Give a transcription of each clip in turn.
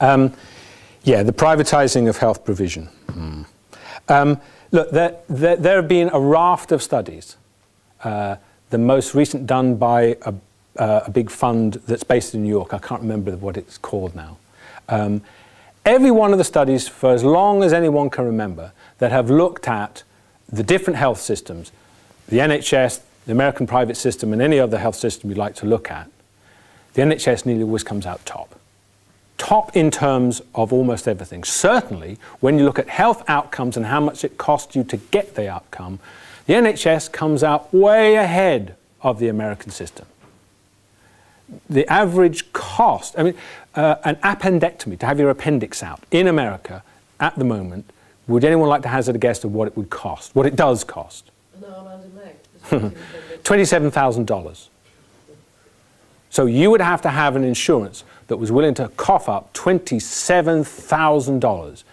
Yeah, the privatising of health provision. Look, there have been a raft of studies. The most recent done by a big fund that's based in New York. I can't remember what it's called now. Every one of the studies, for as long as anyone can remember, that have looked at the different health systems, the NHS, the American private system, and any other health system you'd like to look at, the NHS nearly always comes out top. Top in terms of almost everything. Certainly, when you look at health outcomes and how much it costs you to get the outcome, the NHS comes out way ahead of the American system. The average cost, I mean, an appendectomy, to have your appendix out, in America, at the moment, would anyone like to hazard a guess of what it would cost, what it does cost? No, I'm asking $27,000. So you would have to have an insurance that was willing to cough up $27,000.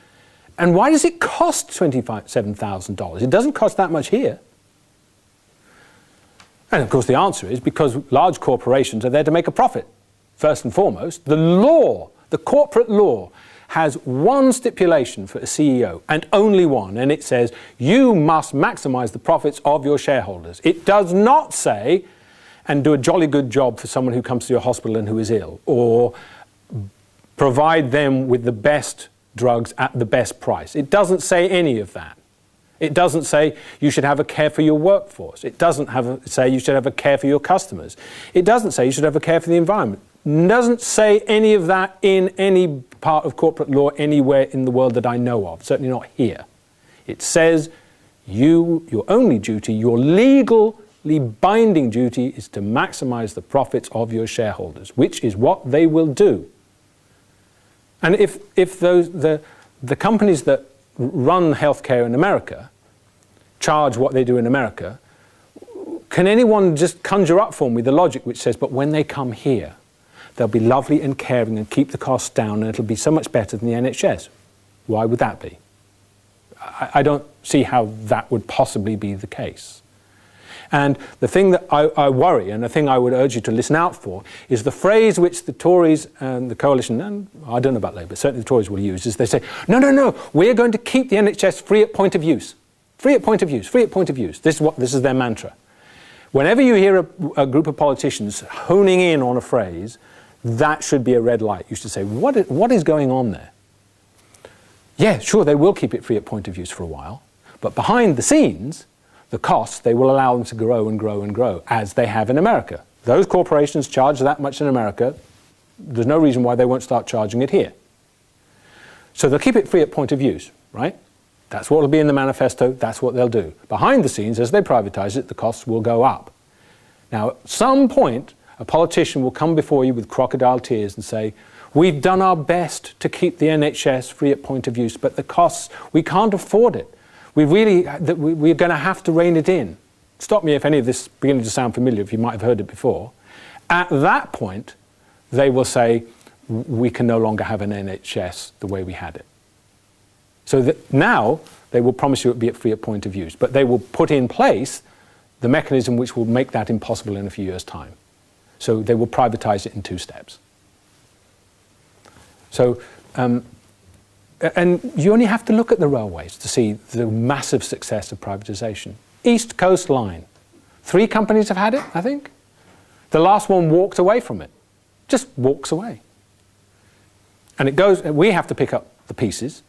And why does it cost $27,000? It doesn't cost that much here. And of course the answer is because large corporations are there to make a profit. First and foremost, the law, the corporate law, has one stipulation for a CEO, and only one, and it says you must maximize the profits of your shareholders. It does not say, and do a jolly good job for someone who comes to your hospital and who is ill, or provide them with the best drugs at the best price. It doesn't say any of that. It doesn't say you should have a care for your workforce. It doesn't say you should have a care for your customers. It doesn't say you should have a care for the environment. It doesn't say any of that in any part of corporate law anywhere in the world that I know of, certainly not here. It says your only duty, your legally binding duty is to maximize the profits of your shareholders, which is what they will do. And if the companies that run healthcare in America charge what they do in America, can anyone just conjure up for me the logic which says, but when they come here, they'll be lovely and caring and keep the costs down and it'll be so much better than the NHS? Why would that be? I don't see how that would possibly be the case. And the thing that I worry, and the thing I would urge you to listen out for, is the phrase which the Tories and the coalition, and I don't know about Labour, certainly the Tories will use, is they say, no, no, no, we're going to keep the NHS free at point of use. Free at point of use, free at point of use. This is their mantra. Whenever you hear a group of politicians honing in on a phrase, that should be a red light. You should say, what is going on there? Yeah, sure, they will keep it free at point of use for a while, but behind the scenes, the costs, they will allow them to grow and grow and grow, as they have in America. Those corporations charge that much in America. There's no reason why they won't start charging it here. So they'll keep it free at point of use, right? That's what will be in the manifesto. That's what they'll do. Behind the scenes, as they privatize it, the costs will go up. Now, at some point, a politician will come before you with crocodile tears and say, we've done our best to keep the NHS free at point of use, but the costs, we can't afford it. We're going to have to rein it in. Stop me if any of this is beginning to sound familiar, if you might have heard it before. At that point, they will say, we can no longer have an NHS the way we had it. So that now, they will promise you it will be free at point of use, but they will put in place the mechanism which will make that impossible in a few years' time. So they will privatize it in 2 steps. So, and you only have to look at the railways to see the massive success of privatisation. East Coast Line. 3 companies have had it, I think. The last one walked away from it. Just walks away. And it goes, we have to pick up the pieces.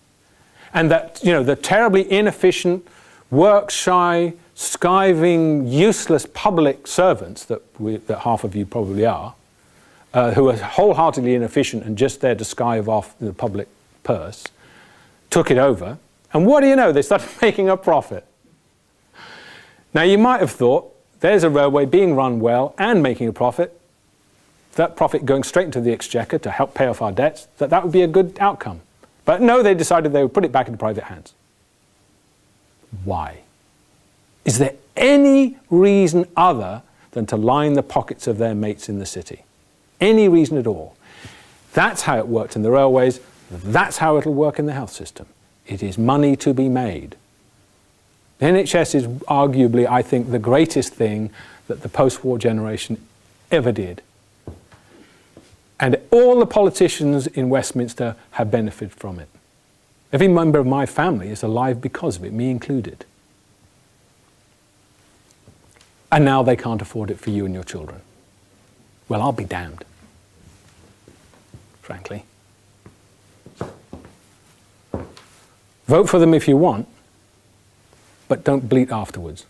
And that, you know, the terribly inefficient, work-shy, skiving, useless public servants that half of you probably are, who are wholeheartedly inefficient and just there to skive off the public purse, took it over, and what do you know, they started making a profit. Now you might have thought, there's a railway being run well and making a profit, that profit going straight into the exchequer to help pay off our debts, that would be a good outcome. But no, they decided they would put it back into private hands. Why? Is there any reason other than to line the pockets of their mates in the city? Any reason at all? That's how it worked in the railways. That's how it'll work in the health system. It is money to be made. The NHS is arguably, I think, the greatest thing that the post-war generation ever did. And all the politicians in Westminster have benefited from it. Every member of my family is alive because of it, me included. And now they can't afford it for you and your children. Well, I'll be damned, frankly. Vote for them if you want, but don't bleat afterwards.